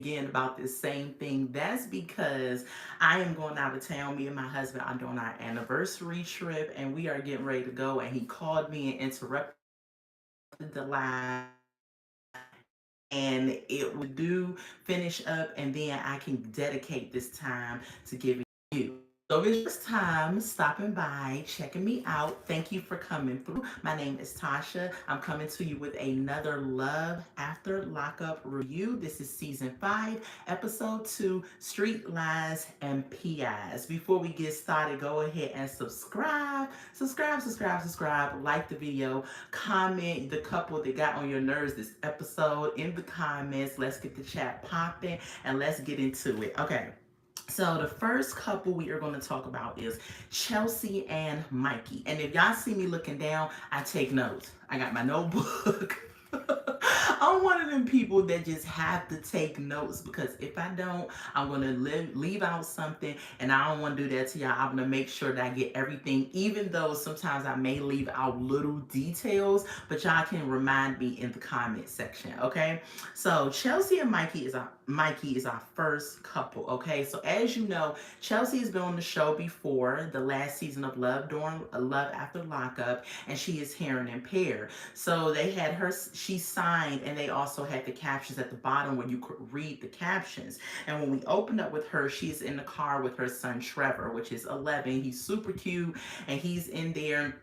again about this same thing. That's because I am going out of town. Me and my husband are doing our anniversary trip and we are getting ready to go. And he called me and interrupted the live and it would do finish up and then I can dedicate this time to giving you. So if it's your first time stopping by, checking me out, thank you for coming through. My name is Tasha. I'm coming to you with another Love After Lockup review. This is season 5, episode 2, Street Lies and PIs. Before we get started, go ahead and subscribe, like the video, comment the couple that got on your nerves this episode in the comments. Let's get the chat popping and let's get into it. Okay. So the first couple we are going to talk about is Chelsea and Mikey. And if y'all see me looking down, I take notes. I got my notebook. I'm one of them people that just have to take notes because if I don't, I'm going to leave out something and I don't want to do that to y'all. I'm going to make sure that I get everything, even though sometimes I may leave out little details, but y'all can remind me in the comment section, okay? So Chelsea and Mikey is our first couple, okay? So as you know, Chelsea has been on the show before, the last season of Love during Love After Lockup, and she is hearing impaired. So they had her, she signed, and they also had the captions at the bottom where you could read the captions. And when we opened up with her, she's in the car with her son Trevor, which is 11. He's super cute, and he's in there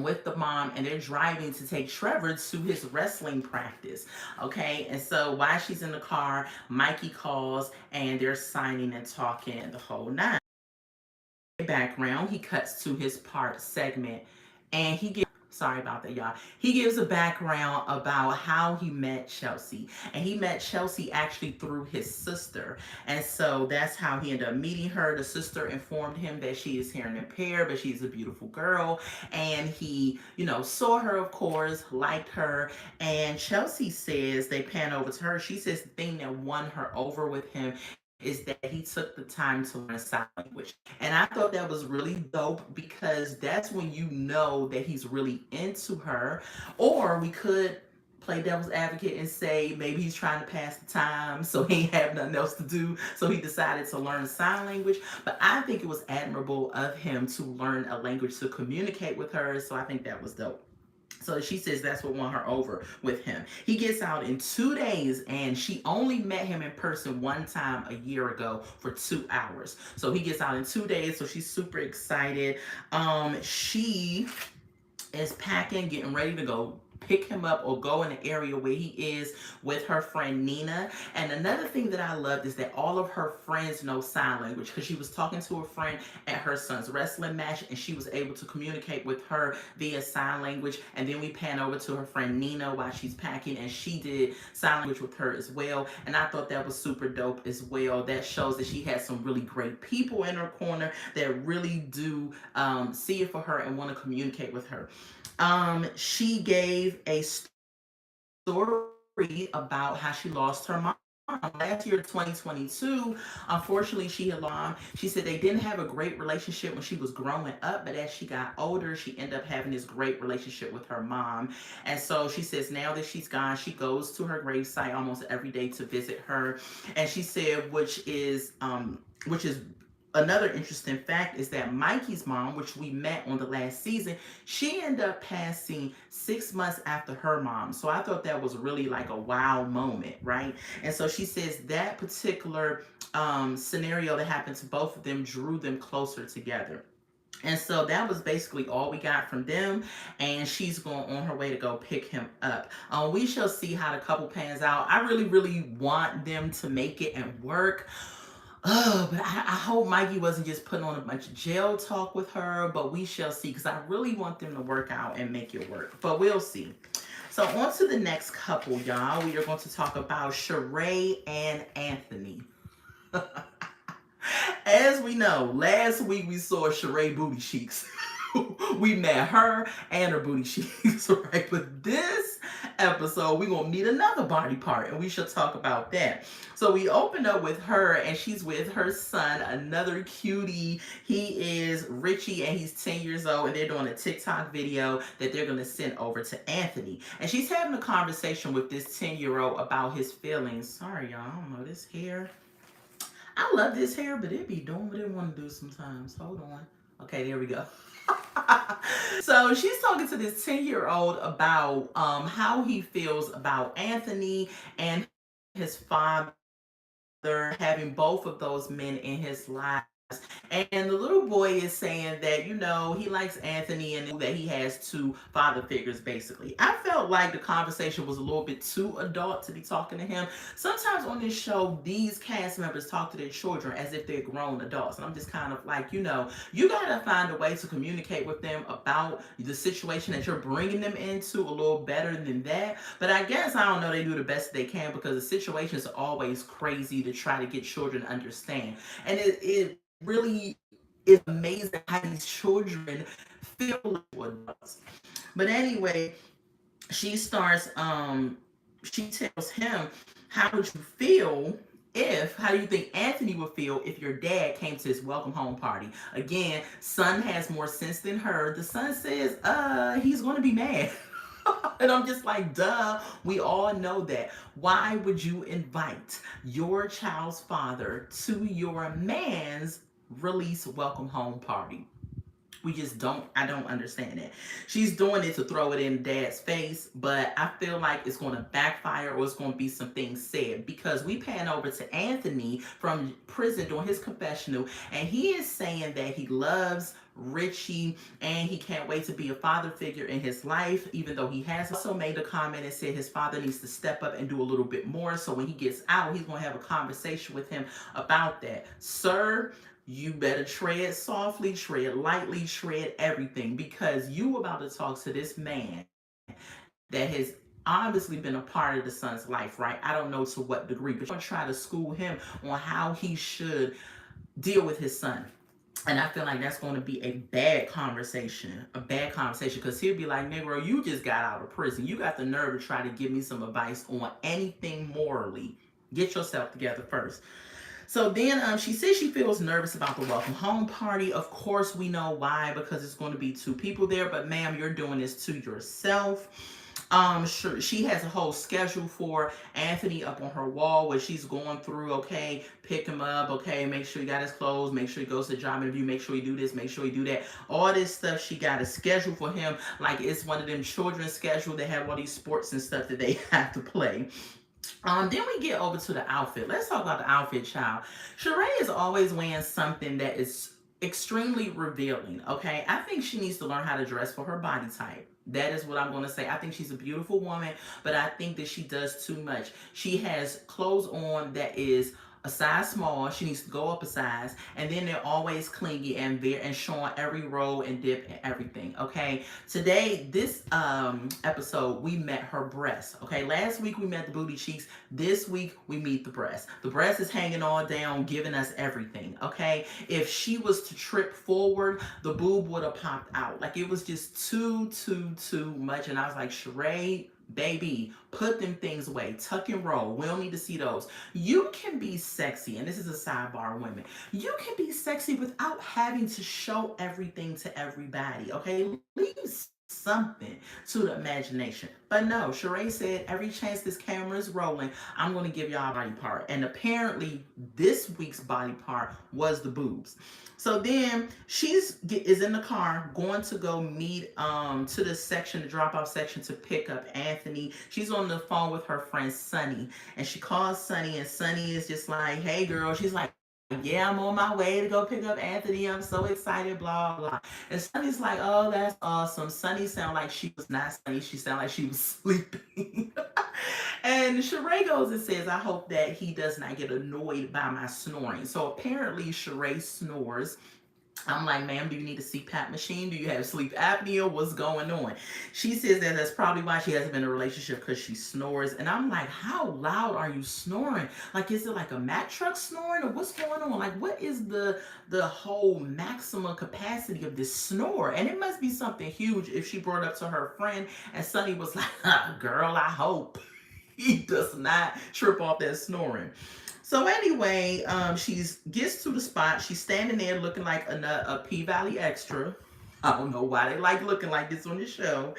with the mom, and they're driving to take Trevor to his wrestling practice. Okay, and so while she's in the car, Mikey calls and they're signing and talking the whole nine. Background, he cuts to his part segment and he gives, sorry about that, y'all. He gives a background about how he met Chelsea. And he met Chelsea actually through his sister. And so that's how he ended up meeting her. The sister informed him that she is hearing impaired, but she's a beautiful girl. And he, saw her, of course, liked her. And Chelsea says, they pan over to her. She says the thing that won her over with him is that he took the time to learn sign language. And I thought that was really dope because that's when you know that he's really into her. Or we could play devil's advocate and say maybe he's trying to pass the time so he ain't have nothing else to do, so he decided to learn sign language. But I think it was admirable of him to learn a language to communicate with her, so I think that was dope. So she says that's what won her over with him. He gets out in 2 days and she only met him in person one time a year ago for 2 hours. So he gets out in 2 days, so she's super excited. She is packing, getting ready to go pick him up or go in the area where he is with her friend Nina. And another thing that I loved is that all of her friends know sign language because she was talking to a friend at her son's wrestling match and she was able to communicate with her via sign language. And then we pan over to her friend Nina while she's packing and she did sign language with her as well. And I thought that was super dope as well. That shows that she has some really great people in her corner that really do see it for her and want to communicate with her. She gave a story about how she lost her mom. Last year, 2022, unfortunately, she had lost. She said they didn't have a great relationship when she was growing up, but as she got older, she ended up having this great relationship with her mom. And so she says now that she's gone, she goes to her gravesite almost every day to visit her. And she said, which is another interesting fact is that Mikey's mom, which we met on the last season, she ended up passing 6 months after her mom. So I thought that was really like a wow moment, right? And so she says that particular scenario that happened to both of them drew them closer together. And so that was basically all we got from them. And she's going on her way to go pick him up. We shall see how the couple pans out. I really, really want them to make it and work. Oh, but I hope Mikey wasn't just putting on a bunch of jail talk with her, but we shall see because I really want them to work out and make it work. But we'll see. So on to the next couple, y'all. We are going to talk about Sheree and Anthony. As we know, last week we saw Sheree booty cheeks. We met her and her booty cheeks, right? But this episode, we're gonna meet another body part, and we shall talk about that. So we open up with her, and she's with her son, another cutie. He is Richie, and he's 10 years old, and they're doing a TikTok video that they're gonna send over to Anthony. And she's having a conversation with this 10-year-old about his feelings. Sorry, y'all, I don't know this hair. I love this hair, but it be doing what it want to do sometimes. Hold on. Okay, there we go. So she's talking to this 10-year-old about how he feels about Anthony and his father, having both of those men in his life. And the little boy is saying that, he likes Anthony and that he has two father figures, basically. I felt like the conversation was a little bit too adult to be talking to him. Sometimes on this show, these cast members talk to their children as if they're grown adults. And I'm just kind of like, you got to find a way to communicate with them about the situation that you're bringing them into a little better than that. But I guess, I don't know, they do the best they can because the situations are always crazy to try to get children to understand. And it really is amazing how these children feel like adults. But anyway, she starts she tells him, how would you feel if, how do you think Anthony would feel if your dad came to his welcome home party? Again, son has more sense than her. The son says, he's gonna be mad. And I'm just like, duh, we all know that. Why would you invite your child's father to your man's release welcome home party? We just don't, I don't understand it. She's doing it to throw it in dad's face, but I feel like it's going to backfire or it's going to be some things said, because we pan over to Anthony from prison doing his confessional, and he is saying that he loves Richie and he can't wait to be a father figure in his life, even though he has also made a comment and said his father needs to step up and do a little bit more. So when he gets out, he's going to have a conversation with him about that. Sir, you better tread softly, tread lightly, tread everything, because you about to talk to this man that has obviously been a part of the son's life, right? I don't know to what degree, but you're going to try to school him on how he should deal with his son. And I feel like that's going to be a bad conversation, because he'll be like, Negro, you just got out of prison. You got the nerve to try to give me some advice on anything morally. Get yourself together first. So then she says she feels nervous about the welcome home party. Of course, we know why, because it's going to be two people there. But ma'am, you're doing this to yourself. Sure, she has a whole schedule for Anthony up on her wall where she's going through, okay, pick him up, okay, make sure he got his clothes, make sure he goes to the job interview, make sure he do this, make sure he do that. All this stuff she got a schedule for him, like it's one of them children's schedule that have all these sports and stuff that they have to play. Then we get over to the outfit. Let's talk about the outfit, child. Sheree is always wearing something that is extremely revealing, okay? I think she needs to learn how to dress for her body type. That is what I'm going to say. I think she's a beautiful woman, but I think that she does too much. She has clothes on that is a size small. She needs to go up a size, and then they're always clingy and showing every roll and dip and everything. Okay, today this episode we met her breasts. Okay, last week we met the booty cheeks. This week we meet the breast. The breast is hanging all down, giving us everything. Okay, if she was to trip forward, the boob would have popped out. Like it was just too much, and I was like, Sheree, baby, put them things away. Tuck and roll. We don't need to see those. You can be sexy, and this is a sidebar, women. You can be sexy without having to show everything to everybody, okay? Leave something to the imagination. But no, Sheree said, every chance this camera is rolling, I'm going to give y'all a body part. And apparently, this week's body part was the boobs. So then is in the car going to go meet to the section, the drop-off section, to pick up Anthony. She's on the phone with her friend Sunny, and she calls Sunny, and Sunny is just like, hey girl, she's like, yeah, I'm on my way to go pick up Anthony. I'm so excited, blah, blah. And Sunny's like, oh, that's awesome. Sunny sounded like she was not Sunny. She sounded like she was sleeping. And Sheree goes and says, I hope that he does not get annoyed by my snoring. So apparently Sheree snores. I'm like, ma'am, do you need a CPAP machine? Do you have sleep apnea? What's going on? She says that that's probably why she hasn't been in a relationship, because she snores. And I'm like, how loud are you snoring? Like, is it like a Mack truck snoring, or what's going on? Like, what is the whole maximum capacity of this snore? And it must be something huge if she brought it up to her friend and Sunny was like, girl, I hope he does not trip off that snoring. So anyway, she gets to the spot. She's standing there looking like a P Valley extra. I don't know why they like looking like this on the show.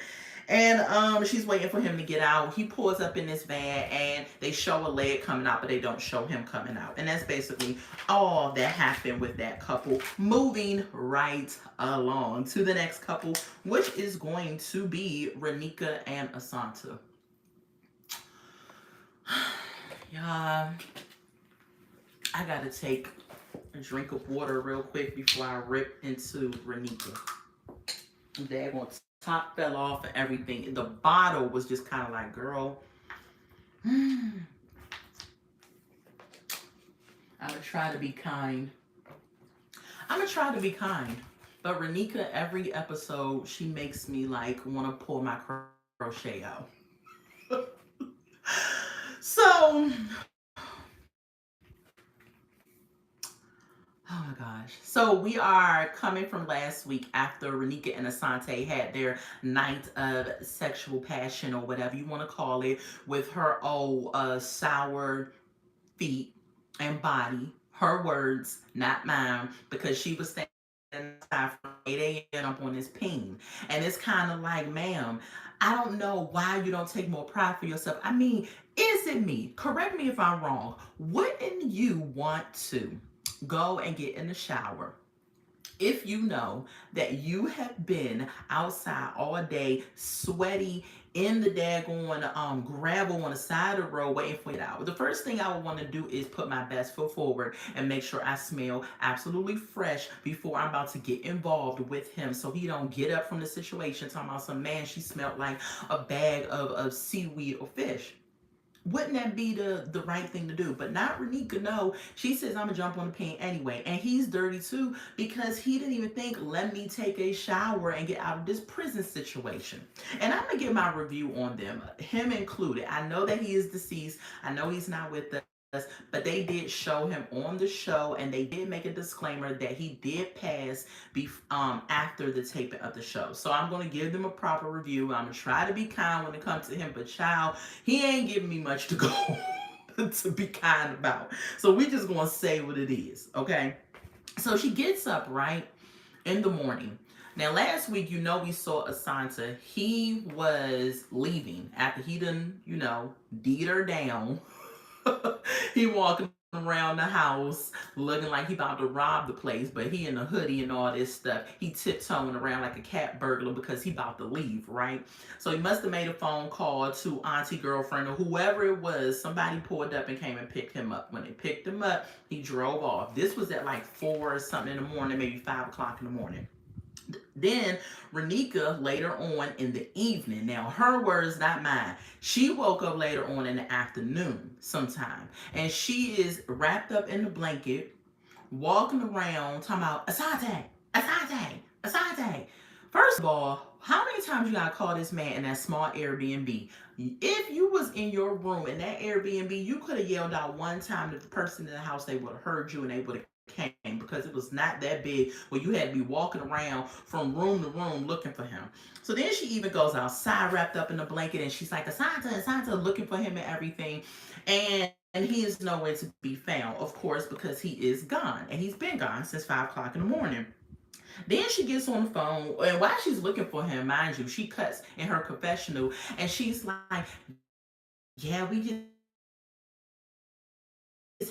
And she's waiting for him to get out. He pulls up in this van and they show a leg coming out, but they don't show him coming out. And that's basically all that happened with that couple. Moving right along to the next couple, which is going to be Renika and Asanta. Yeah, I gotta take a drink of water real quick before I rip into Renika. They're going top fell off and everything. The bottle was just kind of like, girl, I'm gonna try to be kind. I'm gonna try to be kind. But Renika, every episode, she makes me like want to pull my crochet out. So, oh my gosh. So we are coming from last week after Renika and Asante had their night of sexual passion, or whatever you want to call it, with her old sour feet and body. Her words, not mine, because she was standing outside from 8 a.m. up on this ping. And it's kind of like, ma'am, I don't know why you don't take more pride for yourself. I mean, is it me? Correct me if I'm wrong. Wouldn't you want to go and get in the shower if you know that you have been outside all day, sweaty, in the daggone gravel on the side of the road waiting for it out? The first thing I would want to do is put my best foot forward and make sure I smell absolutely fresh before I'm about to get involved with him, so he don't get up from the situation talking about some, man, she smelled like a bag of seaweed or fish. Wouldn't that be the right thing to do? But not Renika. No, she says, I'm gonna jump on the paint anyway. And he's dirty too, because he didn't even think, let me take a shower and get out of this prison situation. And I'm gonna give my review on them, him included. I know that he is deceased. I know he's not with us, but they did show him on the show, and they did make a disclaimer that he did pass after the taping of the show. So I'm going to give them a proper review. I'm going to try to be kind when it comes to him, but child, he ain't giving me much to go to be kind about. So we just going to say what it is, okay? So she gets up, right, in the morning. Now, last week, we saw Asanta. He was leaving after he done, deed her down. He walking around the house looking like he about to rob the place, but he in a hoodie and all this stuff. He tiptoeing around like a cat burglar because he about to leave, right? So he must have made a phone call to auntie, girlfriend, or whoever it was. Somebody pulled up and came and picked him up. When they picked him up, he drove off. This was at like 4 or something in the morning, maybe 5 o'clock in the morning. Then Renika later on in the evening, now her words, not mine. She woke up later on in the afternoon sometime, and she is wrapped up in the blanket, walking around talking about Asante, Asante, Asante. First of all, how many times you gotta call this man in that small Airbnb? If you was in your room in that Airbnb, you could have yelled out one time to the person in the house. They would have heard you and they would have came, because it was not that big where you had to be walking around from room to room looking for him. So then she even goes outside wrapped up in a blanket, and she's like, Asanta, Asanta, looking for him and everything. And he is nowhere to be found, of course, because he is gone. And he's been gone since 5 o'clock in the morning. Then she gets on the phone, and while she's looking for him, mind you, she cuts in her confessional, and she's like, yeah, we just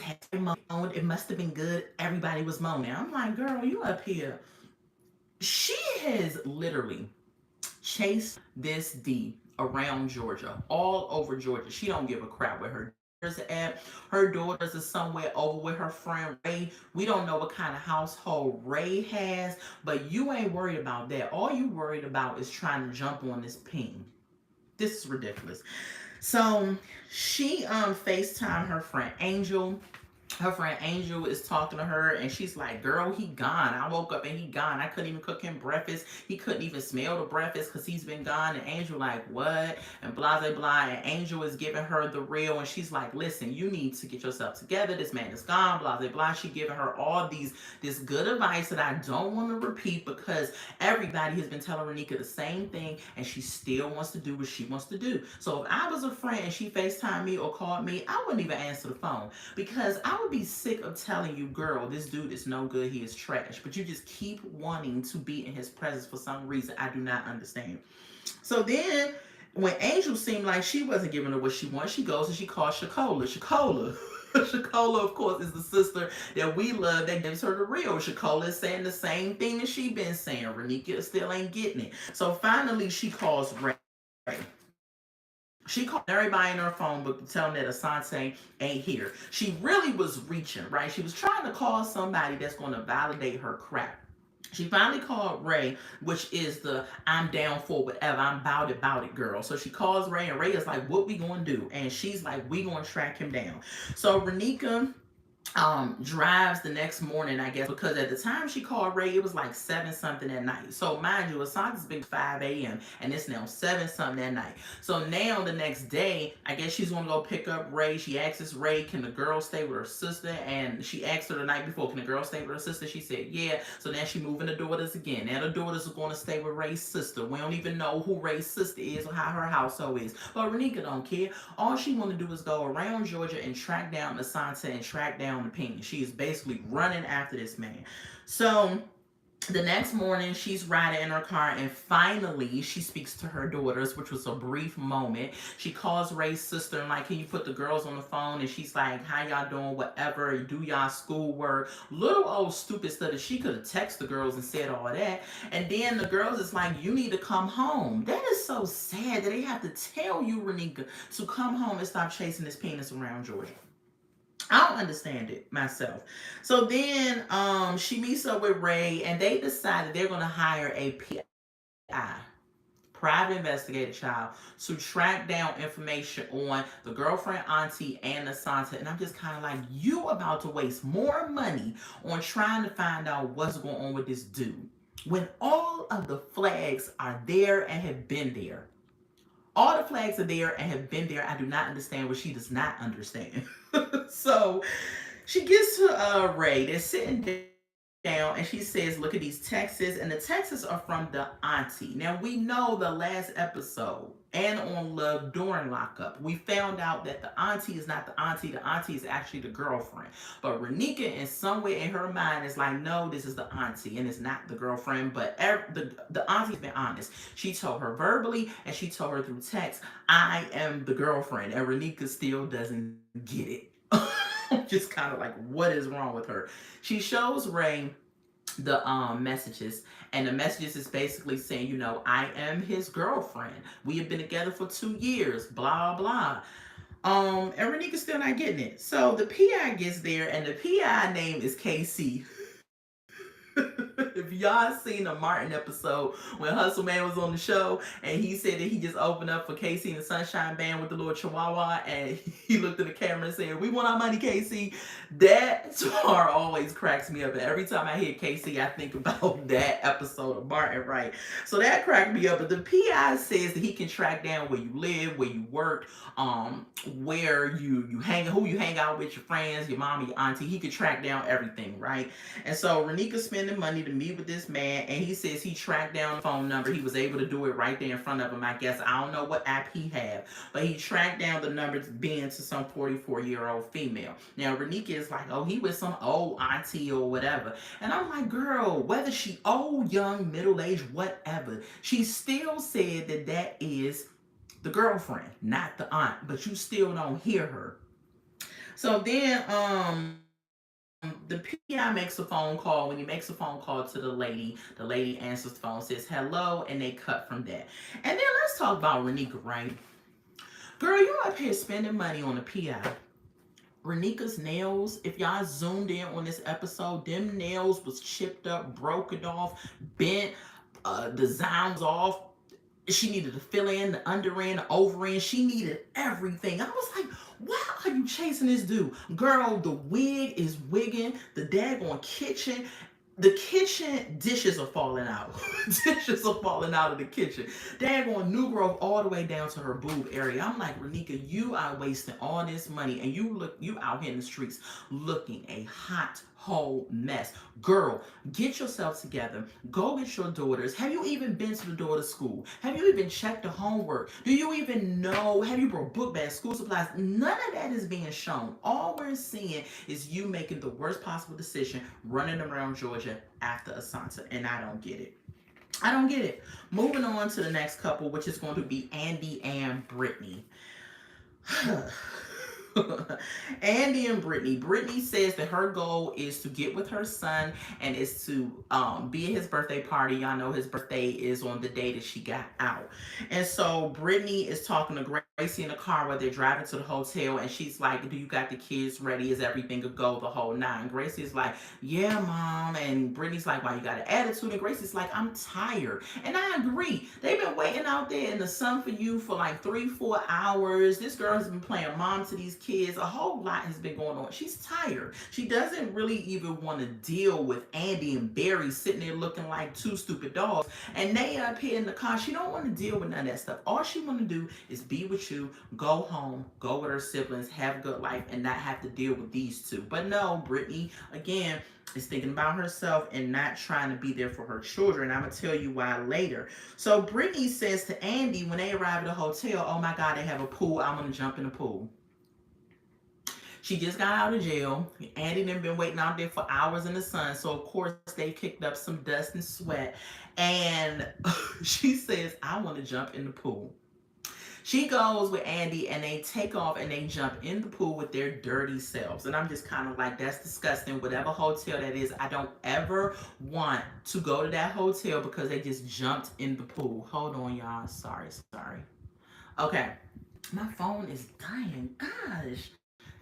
had moaned. It must have been good. Everybody was moaning. I'm like, girl, you up here. She has literally chased this D around Georgia, all over Georgia. She don't give a crap where her daughters are at. Her daughters are somewhere over with her friend Ray. We don't know what kind of household Ray has, but you ain't worried about that. All you worried about is trying to jump on this ping. This is ridiculous. So she FaceTimed her friend Angel. her friend Angel is talking to her, and she's like, girl, he gone. I woke up and he gone. I couldn't even cook him breakfast. He couldn't even smell the breakfast because he's been gone. And Angel like, what? And blah blah blah. And Angel is giving her the real, and she's like, listen, you need to get yourself together. This man is gone. Blah blah blah. She giving her all this good advice that I don't want to repeat, because everybody has been telling Renika the same thing, and she still wants to do what she wants to do. So if I was a friend and she FaceTimed me or called me, I wouldn't even answer the phone, because I would be sick of telling you, girl, this dude is no good, he is trash. But you just keep wanting to be in his presence for some reason I do not understand. So then, when Angel seemed like she wasn't giving her what she wants, she goes and she calls Shakola. Shakola. Shakola, of course, is the sister that we love that gives her the real. Shakola is saying the same thing that she been saying. Renika still ain't getting it. So finally, she calls Ray. She called everybody in her phone book to tell them that Asante ain't here. She really was reaching, right? She was trying to call somebody that's going to validate her crap. She finally called Ray, which is the I'm down for whatever, I'm bout it girl. So she calls Ray, and Ray is like, what we gonna do? And she's like, we gonna track him down. So Renika drives the next morning, I guess, because at the time she called Ray, it was like 7 something at night. So mind you, Asante's been 5 a.m. and it's now 7 something at night. So now the next day, I guess she's gonna go pick up Ray. She asks Ray, can the girl stay with her sister? And she asked her the night before, can the girl stay with her sister? She said yeah. So now she moving the daughters again. Now the daughters are gonna stay with Ray's sister. We don't even know who Ray's sister is or how her household is, but Renika don't care. All she want to do is go around Georgia and track down Asante and track down the Pink. She is basically running after this man. So the next morning, she's riding in her car, and finally she speaks to her daughters, which was a brief moment. She calls Ray's sister and like, can you put the girls on the phone? And she's like, how y'all doing? Whatever, do y'all schoolwork? Little old stupid stuff that she could have texted the girls and said all that. And then the girls is like, you need to come home. That is so sad that they have to tell you, Renika, to come home and stop chasing this penis around Georgia. I don't understand it myself. So then she meets up with Ray, and they decided they're gonna hire a PI, private investigator child, to track down information on the girlfriend, auntie, and Asante. And I'm just kind of like, you about to waste more money on trying to find out what's going on with this dude, when all of the flags are there and have been there. All the flags are there and have been there. I do not understand what she does not understand. So she gets to Ray. They're sitting down, and she says, look at these texts. And the texts are from the auntie. Now, we know the last episode and on Love during lockup, we found out that the auntie is not the auntie. The auntie is actually the girlfriend. But Renika, in some way in her mind, is like, no, this is the auntie, and it's not the girlfriend. But the auntie's been honest. She told her verbally, and she told her through text, I am the girlfriend. And Renika still doesn't get it. Just kind of like, what is wrong with her? She shows Ray the messages, and the messages is basically saying, you know, I am his girlfriend. We have been together for 2 years, blah blah. And Renika's still not getting it. So the PI gets there, and the PI name is KC. If y'all seen the Martin episode when Hustle Man was on the show, and he said that he just opened up for KC and the Sunshine Band with the little chihuahua, and he looked at the camera and said, we want our money, KC. That part always cracks me up, and every time I hear KC, I think about that episode of Martin, right? So that cracked me up. But the PI says that he can track down where you live, where you work, where you hang, who you hang out with, your friends, your mom, your auntie. He can track down everything, right? And so Renika's spending money to meet with this man, and he says he tracked down the phone number. He was able to do it right there in front of him, I guess. I don't know what app he had, but he tracked down the number being to some 44-year-old female. Now Renika is like, oh, he with some old auntie or whatever. And I'm like, girl, whether she old, young, middle-aged, whatever, she still said that that is the girlfriend, not the aunt, but you still don't hear her. So then the PI makes a phone call. When he makes a phone call to the lady answers the phone, says hello, and they cut from that. And then let's talk about Renika, right? Girl, you up here spending money on a PI. Renika's nails, if y'all zoomed in on this episode, them nails was chipped up, broken off, bent, designs off. She needed to fill in the under end, the over end. She needed everything. I was like, Why are you chasing this dude? Girl, the wig is wigging, the daggone kitchen. The kitchen dishes are falling out. Dishes are falling out of the kitchen. Daggone new growth all the way down to her boob area. I'm like, Renika, you are wasting all this money and you out here in the streets looking a hot whole mess. Girl, get yourself together. Go get your daughters. Have you even been to the daughter's school? Have you even checked the homework? Do you even know? Have you brought book bags, school supplies? None of that is being shown. All we're seeing is you making the worst possible decision, running around Georgia after Asanta, and I don't get it. I don't get it. Moving on to the next couple, which is going to be Andy and Brittany. Andy and Brittany. Brittany says that her goal is to get with her son and is to be at his birthday party. Y'all know his birthday is on the day that she got out. And so Brittany is talking to Gracie in the car while they're driving to the hotel, and she's like, do you got the kids ready? Is everything a go? The whole nine. Gracie is like, yeah, mom. And Brittany's like, why you got an attitude? And Gracie's like, I'm tired. And I agree. They've been waiting out there in the sun for you for like 3-4 hours. This girl has been playing mom to these kids. A whole lot has been going on. She's tired. She doesn't really even want to deal with Andy and Barry sitting there looking like two stupid dogs. And they up here in the car. She don't want to deal with none of that stuff. All she want to do is be with you, go home, go with her siblings, have a good life, and not have to deal with these two. But no, Brittany, again, is thinking about herself and not trying to be there for her children. I'm going to tell you why later. So Brittany says to Andy when they arrive at the hotel, oh my God, they have a pool. I'm going to jump in the pool. She just got out of jail. Andy and them been waiting out there for hours in the sun. So, of course, they kicked up some dust and sweat. And she says, I want to jump in the pool. She goes with Andy and they take off and they jump in the pool with their dirty selves. And I'm just kind of like, that's disgusting. Whatever hotel that is, I don't ever want to go to that hotel because they just jumped in the pool. Hold on, y'all. Sorry. Okay. My phone is dying. Gosh.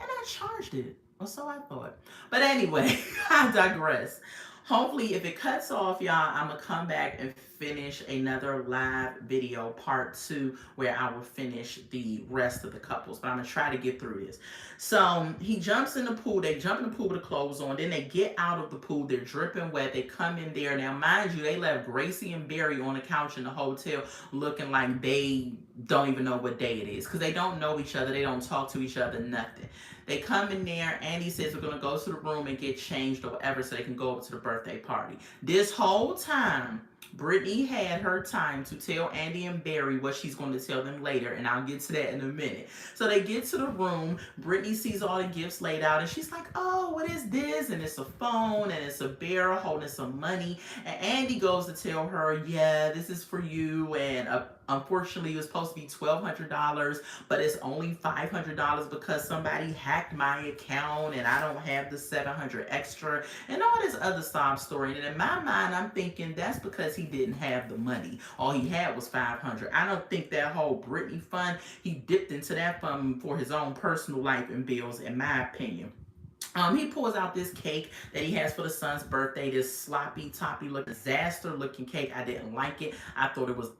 And I charged it. Or so I thought. But anyway, I digress. Hopefully, if it cuts off, y'all, I'm going to come back and finish another live video, part 2, where I will finish the rest of the couples. But I'm going to try to get through this. So, he jumps in the pool. They jump in the pool with the clothes on. Then they get out of the pool. They're dripping wet. They come in there. Now, mind you, they left Gracie and Barry on the couch in the hotel looking like they don't even know what day it is. Because they don't know each other. They don't talk to each other, nothing. They come in there. Andy says we're going to go to the room and get changed or whatever so they can go up to the birthday party. This whole time, Brittany had her time to tell Andy and Barry what she's going to tell them later, and I'll get to that in a minute. So they get to the room. Brittany sees all the gifts laid out, and she's like, oh, what is this? And it's a phone, and it's a bear holding some money. And Andy goes to tell her, yeah, this is for you, and unfortunately, it was supposed to be $1,200, but it's only $500 because somebody hacked my account and I don't have the $700 extra and all this other sob story. And in my mind, I'm thinking that's because he didn't have the money. All he had was $500. I don't think that whole Britney fund, he dipped into that fund for his own personal life and bills, in my opinion. He pulls out this cake that he has for the son's birthday, this sloppy, toppy looking, disaster looking cake. I didn't like it. I thought it was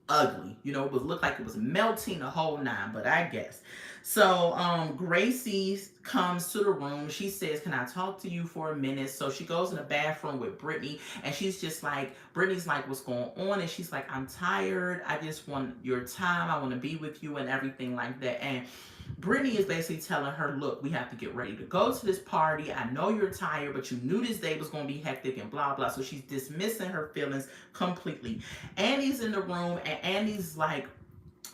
ugly. You know, it looked like it was melting the whole nine, but I guess. So Gracie comes to the room. She says, can I talk to you for a minute? So she goes in the bathroom with Brittany, and she's just like, Brittany's like, what's going on? And she's like, I'm tired. I just want your time. I want to be with you and everything like that. And Brittany is basically telling her, look, we have to get ready to go to this party. I know you're tired, but you knew this day was going to be hectic and blah, blah. So she's dismissing her feelings completely. Andy's in the room, and Andy's like,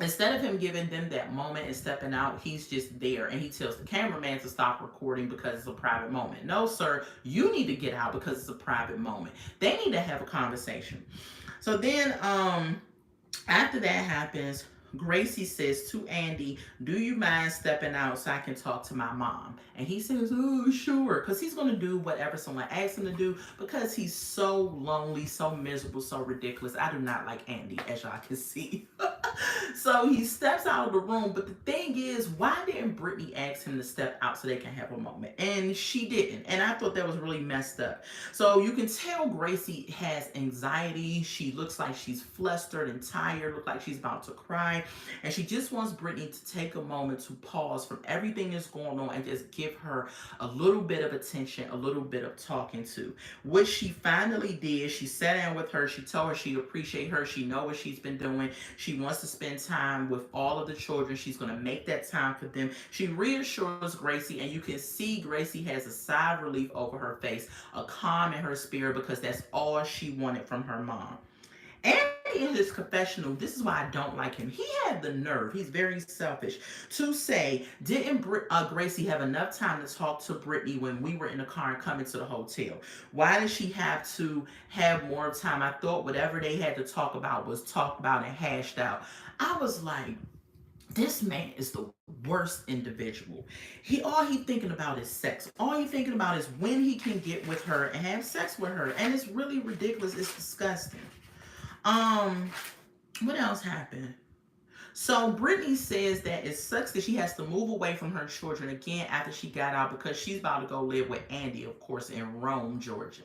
instead of him giving them that moment and stepping out, he's just there. And he tells the cameraman to stop recording because it's a private moment. No, sir, you need to get out because it's a private moment. They need to have a conversation. So then after that happens, Gracie says to Andy, do you mind stepping out so I can talk to my mom? And he says, oh, sure. Because he's going to do whatever someone asks him to do because he's so lonely, so miserable, so ridiculous. I do not like Andy, as y'all can see. So he steps out of the room, but the thing is, why didn't Brittany ask him to step out so they can have a moment? And she didn't. And I thought that was really messed up. So you can tell Gracie has anxiety. She looks like she's flustered and tired, look like she's about to cry. And she just wants Brittany to take a moment to pause from everything that's going on and just give her a little bit of attention, a little bit of talking to. What she finally did, she sat down with her. She told her she appreciate her. She know what she's been doing. She wants to spend time with all of the children. She's going to make that time for them. She reassures Gracie, and you can see Gracie has a sigh of relief over her face, a calm in her spirit, because that's all she wanted from her mom. And in his confessional, this is why I don't like him. He had the nerve, he's very selfish, to say, didn't Gracie have enough time to talk to Brittany when we were in the car and coming to the hotel? Why did she have to have more time? I thought whatever they had to talk about was talked about and hashed out. I was like, this man is the worst individual. All he thinking about is sex. All he thinking about is when he can get with her and have sex with her. And it's really ridiculous. It's disgusting. Um, what else happened? So Brittany says that it sucks that she has to move away from her children again after she got out, because she's about to go live with Andy, of course, in Rome, Georgia.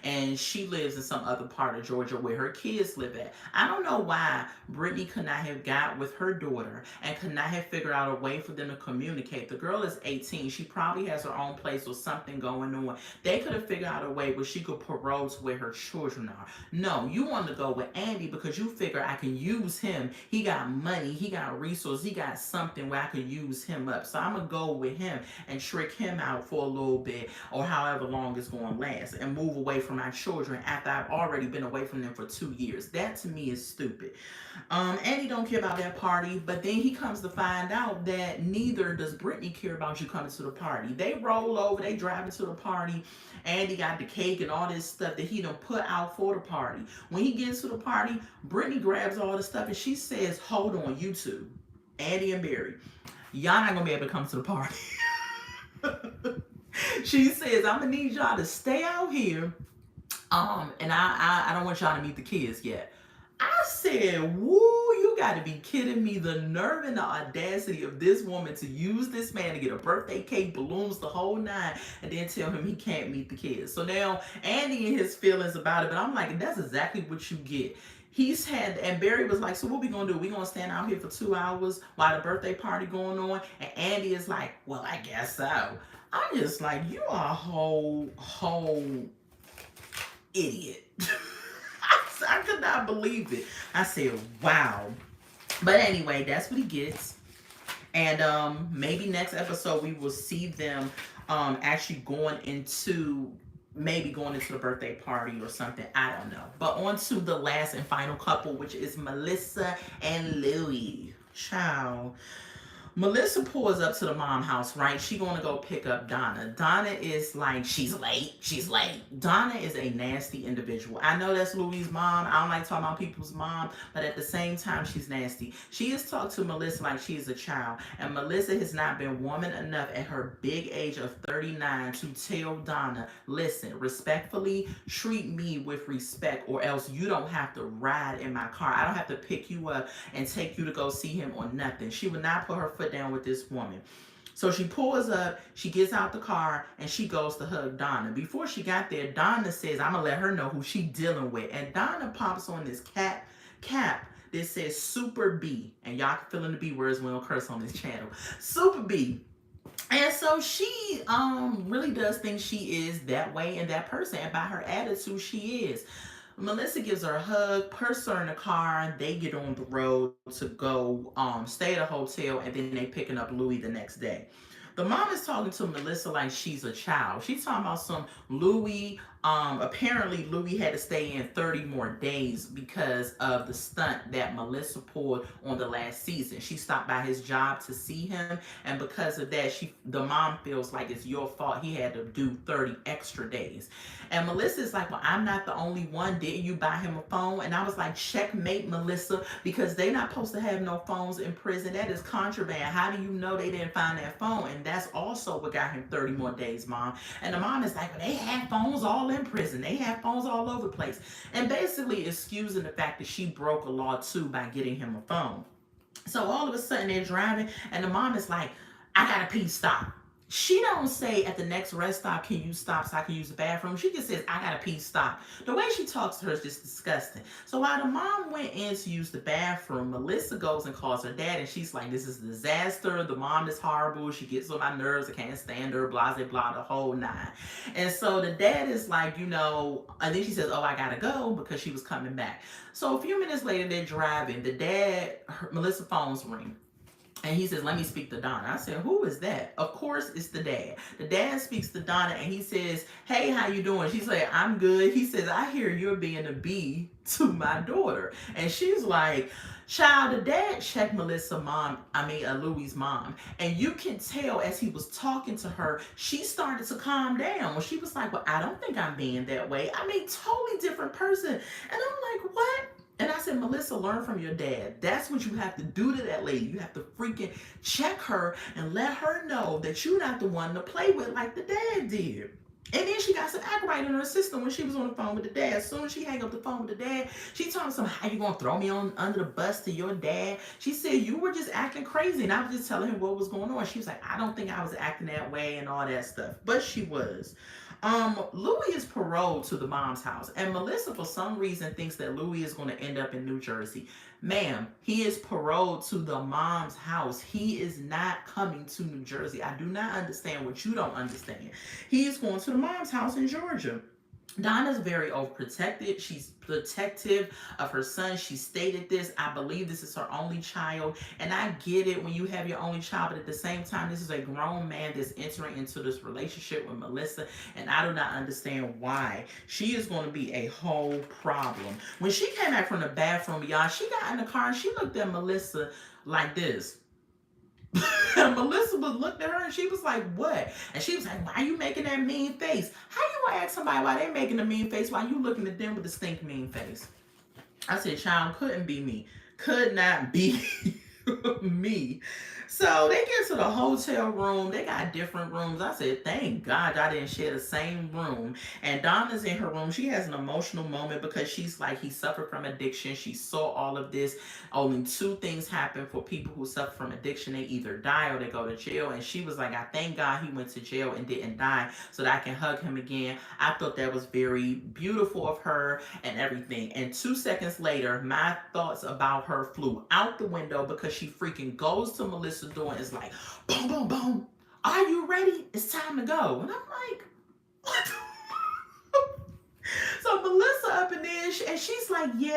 And she lives in some other part of Georgia where her kids live at. I don't know why Brittany could not have got with her daughter and could not have figured out a way for them to communicate. The girl is 18. She probably has her own place or something going on. They could have figured out a way where she could parole to where her children are. No, you want to go with Andy because you figure I can use him. He got money. He got resources. He got something where I could use him up. So I'm going to go with him and trick him out for a little bit or however long it's going to last and move away from my children after I've already been away from them for 2 years. That to me is stupid. Andy don't care about that party, but then he comes to find out that neither does Brittany care about you coming to the party. They roll over, they drive into the party. Andy got the cake and all this stuff that he done put out for the party. When he gets to the party, Brittany grabs all the stuff and she says, hold on, you two, Andy and Barry, y'all not gonna be able to come to the party. She says, I'm gonna need y'all to stay out here. And I don't want y'all to meet the kids yet. I said, woo, you got to be kidding me. The nerve and the audacity of this woman to use this man to get a birthday cake, balloons, the whole nine, and then tell him he can't meet the kids. So now Andy and his feelings about it, but I'm like, that's exactly what you get. He's had, and Barry was like, so what we gonna do? We gonna stand out here for 2 hours while the birthday party going on? And Andy is like, well, I guess so. I'm just like, you are a whole idiot. I could not believe it. I said, wow. But anyway, that's what he gets. And maybe next episode we will see them actually going into the birthday party or something. I don't know. But on to the last and final couple, which is Melissa and Louie. Ciao. Melissa pulls up to the mom house, right? She gonna go pick up Donna. Donna is like, she's late. She's late. Donna is a nasty individual. I know that's Louie's mom. I don't like talking about people's mom, but at the same time, she's nasty. She has talked to Melissa like she's a child, and Melissa has not been woman enough at her big age of 39 to tell Donna, listen, respectfully, treat me with respect, or else you don't have to ride in my car. I don't have to pick you up and take you to go see him or nothing. She would not put her foot down with this woman. So she pulls up, she gets out the car, and she goes to hug Donna. Before she got there, Donna says, I'm going to let her know who she dealing with. And Donna pops on this cap that says Super B. And y'all can fill in the B words, we don't curse on this channel. Super B. And so she really does think she is that way and that person. And by her attitude, she is. Melissa gives her a hug, puts her in the car, they get on the road to go stay at a hotel, and then they picking up Louie the next day. The mom is talking to Melissa like she's a child. She's talking about some Louie. Apparently, Louie had to stay in 30 more days because of the stunt that Melissa pulled on the last season. She stopped by his job to see him, and because of that, the mom feels like it's your fault. He had to do 30 extra days. And Melissa's like, well, I'm not the only one. Didn't you buy him a phone? And I was like, checkmate, Melissa, because they're not supposed to have no phones in prison. That is contraband. How do you know they didn't find that phone? And that's also what got him 30 more days, mom. And the mom is like, well, they had phones all in prison. They have phones all over the place. And basically excusing the fact that she broke a law too by getting him a phone. So all of a sudden they're driving, and the mom is like, I gotta pee, stop. She don't say at the next rest stop, can you stop so I can use the bathroom? She just says, I gotta pee, stop. The way she talks to her is just disgusting. So while the mom went in to use the bathroom, Melissa goes and calls her dad, and she's like, this is a disaster. The mom is horrible. She gets on my nerves. I can't stand her, blah, blah, blah, the whole nine. And so the dad is like, and then she says, oh, I gotta go because she was coming back. So a few minutes later, they're driving. The dad, Melissa's phone's ring. And he says, let me speak to Donna. I said, who is that? Of course, it's the dad. The dad speaks to Donna and he says, hey, how you doing? She said, I'm good. He says, I hear you're being a B to my daughter. And she's like, child, the dad checked Louis' mom. And you can tell as he was talking to her, she started to calm down. When she was like, well, I don't think I'm being that way. Totally different person. And I'm like, what? And I said, Melissa, learn from your dad. That's what you have to do to that lady. You have to freaking check her and let her know that you're not the one to play with like the dad did. And then she got some act right in her system when she was on the phone with the dad. As soon as she hang up the phone with the dad, she told him something, how you gonna throw me under the bus to your dad? She said, you were just acting crazy. And I was just telling him what was going on. She was like, I don't think I was acting that way and all that stuff. But she was. Louis is paroled to the mom's house, and Melissa, for some reason, thinks that Louis is going to end up in New Jersey. Ma'am, he is paroled to the mom's house. He is not coming to New Jersey. I do not understand what you don't understand. He is going to the mom's house in Georgia. Donna's very overprotected. She's protective of her son. She stated this. I believe this is her only child. And I get it when you have your only child, but at the same time, this is a grown man that's entering into this relationship with Melissa. And I do not understand why. She is going to be a whole problem. When she came back from the bathroom, y'all, she got in the car and she looked at Melissa like this. And Melissa looked at her and she was like, what? And she was like, why are you making that mean face? How you gonna ask somebody why they making a mean face while you looking at them with a stink mean face? I said, child, couldn't be me. Could not be me. So they get to the hotel room. They got different rooms. I said, thank God I didn't share the same room. And Donna's in her room. She has an emotional moment because she's like, he suffered from addiction. She saw all of this. Only two things happen for people who suffer from addiction. They either die or they go to jail. And she was like, I thank God he went to jail and didn't die so that I can hug him again. I thought that was very beautiful of her and everything. And 2 seconds later, my thoughts about her flew out the window because she freaking goes to Melissa's door and is like, boom, boom, boom. Are you ready? It's time to go. And I'm like, what? So Melissa up in there and she's like, yeah.